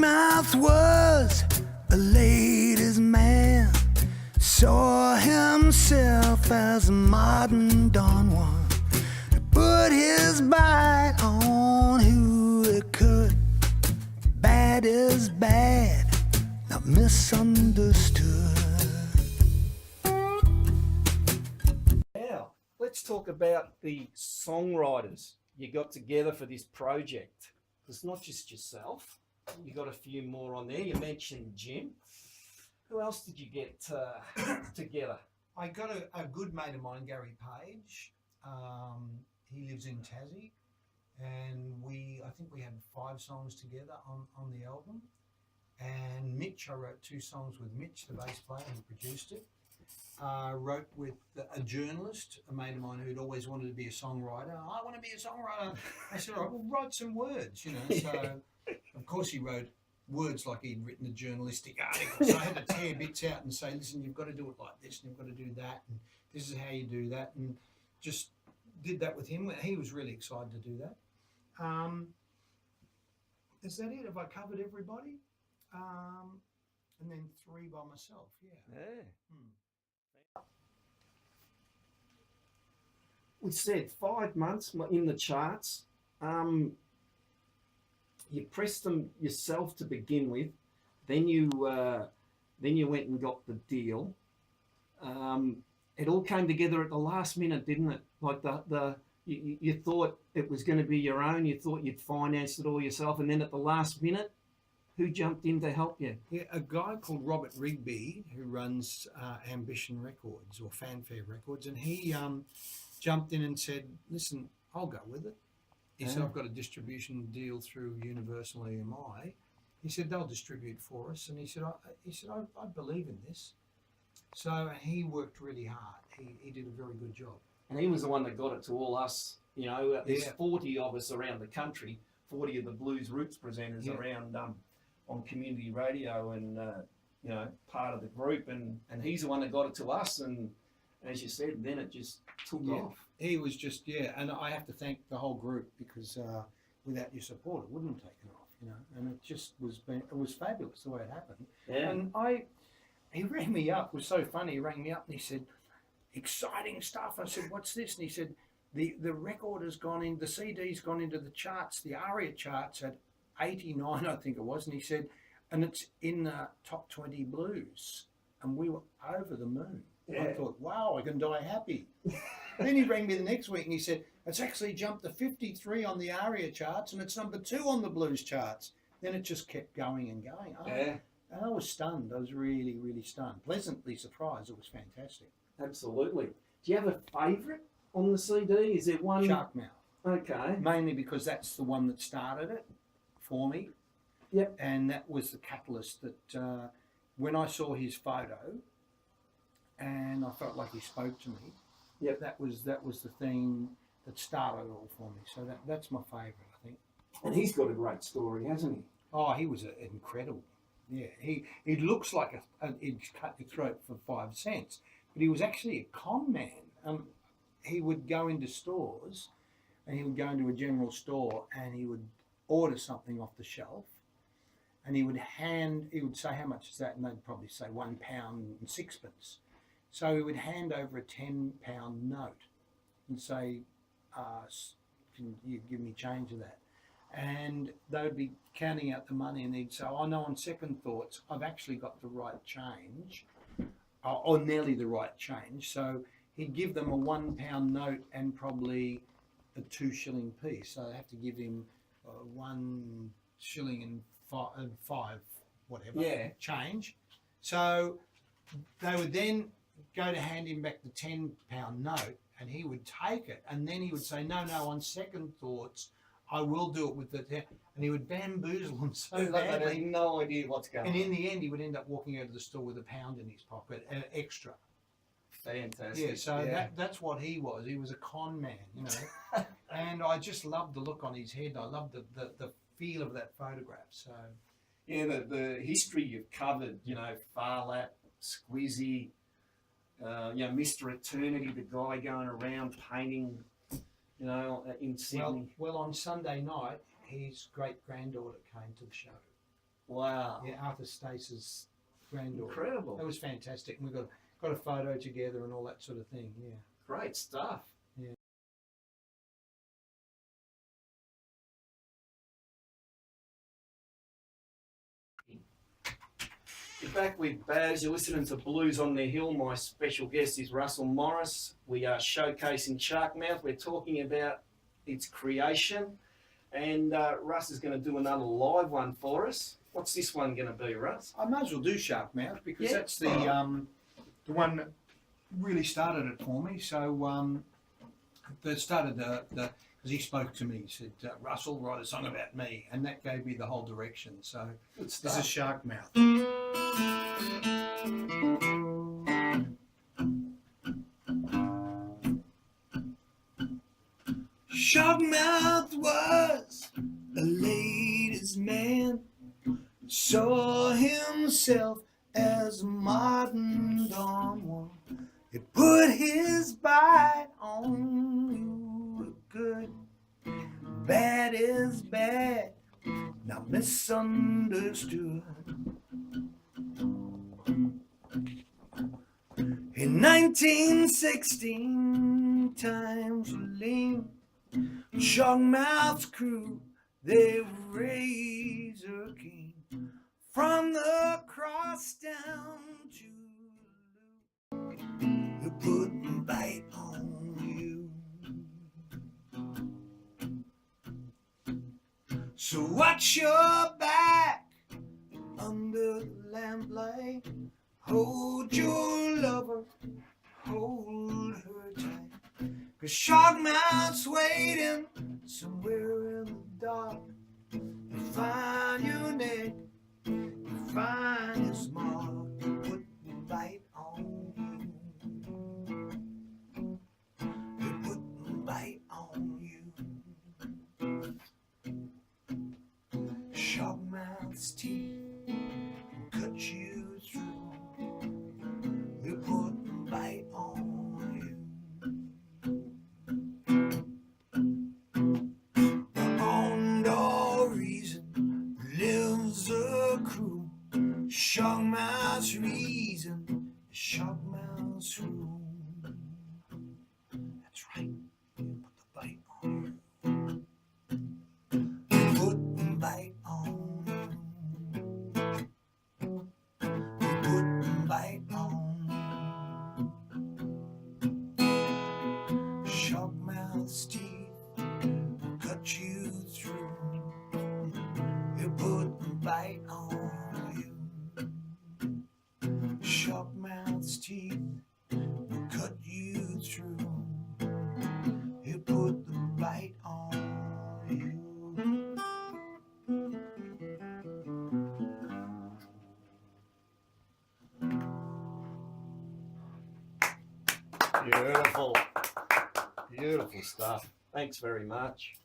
Mouth was a ladies' man, saw himself as a modern Don Juan, put his bite on who it could. Bad is bad, not misunderstood. Now, let's talk about the songwriters you got together for this project. It's not just yourself. You got a few more on there. You mentioned Jim. Who else did you get together? I got a good mate of mine, Gary Page. He lives in Tassie, and I think we had 5 songs together on the album. And Mitch, I wrote 2 songs with Mitch, the bass player who produced it. Wrote with a journalist, a mate of mine who'd always wanted to be a songwriter. I want to be a songwriter. I said, all right, well, write some words, you know. So, of course, he wrote words like he'd written a journalistic article. So I had to tear bits out and say, listen, you've got to do it like this, and you've got to do that, and this is how you do that, and just did that with him. He was really excited to do that. Is that it? Have I covered everybody? And then 3 by myself, yeah. We said 5 months in the charts. You pressed them yourself to begin with, then you went and got the deal. It all came together at the last minute, didn't it? Like you thought it was going to be your own. You thought you'd financed it all yourself, and then at the last minute, who jumped in to help you? Yeah, a guy called Robert Rigby, who runs Ambition Records or Fanfare Records, and he jumped in and said, listen, I'll go with it. He said, I've got a distribution deal through Universal EMI. He said, they'll distribute for us. And he said, I believe in this. So he worked really hard. He did a very good job. And he was the one that got it to all us. You know, there's 40 of us around the country, 40 of the Blues Roots presenters around on community radio and, you know, part of the group. And he's the one that got it to us. And as you said, then it just took off. He was just, and I have to thank the whole group because without your support, it wouldn't have taken off, you know, and it just it was fabulous the way it happened. Yeah. And he rang me up, it was so funny, he rang me up and he said, exciting stuff. I said, what's this? And he said, the record has gone in, the CD's gone into the charts, the ARIA charts at 89, I think it was, and he said, and it's in the top 20 blues, and we were over the moon. Yeah. I thought, wow, I can die happy. Then he rang me the next week and he said, it's actually jumped to 53 on the ARIA charts and it's number 2 on the blues charts. Then it just kept going and going. And I was stunned. I was really, really stunned. Pleasantly surprised. It was fantastic. Absolutely. Do you have a favourite on the CD? Is there one? Sharkmouth. Okay. Mainly because that's the one that started it for me. Yep. And that was the catalyst that when I saw his photo, and I felt like he spoke to me. Yep. That was the thing that started it all for me. So that's my favourite, I think. And he's got a great story, hasn't he? Oh, he was incredible. Yeah, he looks like he'd cut your throat for 5 cents, but he was actually a con man. He would go into stores, and he would go into a general store, and he would order something off the shelf, and he would say, how much is that? And they'd probably say £1 and 6pence. So he would hand over a £10 note and say, can you give me change of that? And they would be counting out the money and he'd say, oh no, on second thoughts, I've actually got the right change, or nearly the right change. So he'd give them a £1 note and probably a 2 shilling piece. So they have to give him 1 shilling and five whatever change. So they would then go to hand him back the £10 note and he would take it and then he would say, no, on second thoughts, I will do it with the, and he would bamboozle them so badly. They had no idea what's going on. And in the end, he would end up walking out of the store with £1 in his pocket, extra. Fantastic. Yeah, so that's what he was. He was a con man, you know. And I just loved the look on his head. I loved the feel of that photograph. So yeah, the history you've covered, you know, Farlap, Squizzy, you know, Mr. Eternity, the guy going around painting, you know, in Sydney. Well, on Sunday night, his great-granddaughter came to the show. Wow. Yeah, Arthur Stace's granddaughter. Incredible. That was fantastic. And we got a photo together and all that sort of thing. Yeah. Great stuff. Yeah. You're back with Baz. You're listening to Blues on the Hill. My special guest is Russell Morris. We are showcasing Sharkmouth. We're talking about its creation. And Russ is going to do another live one for us. What's this one going to be, Russ? I might as well do Sharkmouth because Yeah. that's the one that really started it for me. So that started because he spoke to me. He said, "Russell, write a song about me," and that gave me the whole direction. So Good this stuff. is Sharkmouth. Sharkmouth was a ladies' man, saw himself as a modern Don Juan. He put his bite on you. Good, bad is bad, not misunderstood. In 1916, times were lean. Sharkmouth's crew, they were razor keen. From the cross down to the loop, they put a bite on you. So watch your back under the lamplight. Hold your lover, hold her tight. 'Cause Sharkmouth's waiting somewhere in the dark. You find your neck, you find his mark, you put the bite on you. You put the bite on you. Sharkmouth's teeth will cut you through. You put the bite on you. Sharkmouth's reason, Sharkmouth's rule. That's right, you put the bite on you. Put the bite on you. Put the bite on you. Sharkmouth's teeth will cut you through. You put the bite on you. Sharkmouth's teeth will cut you through. You put the bite on you. Beautiful. Beautiful stuff. Thanks very much.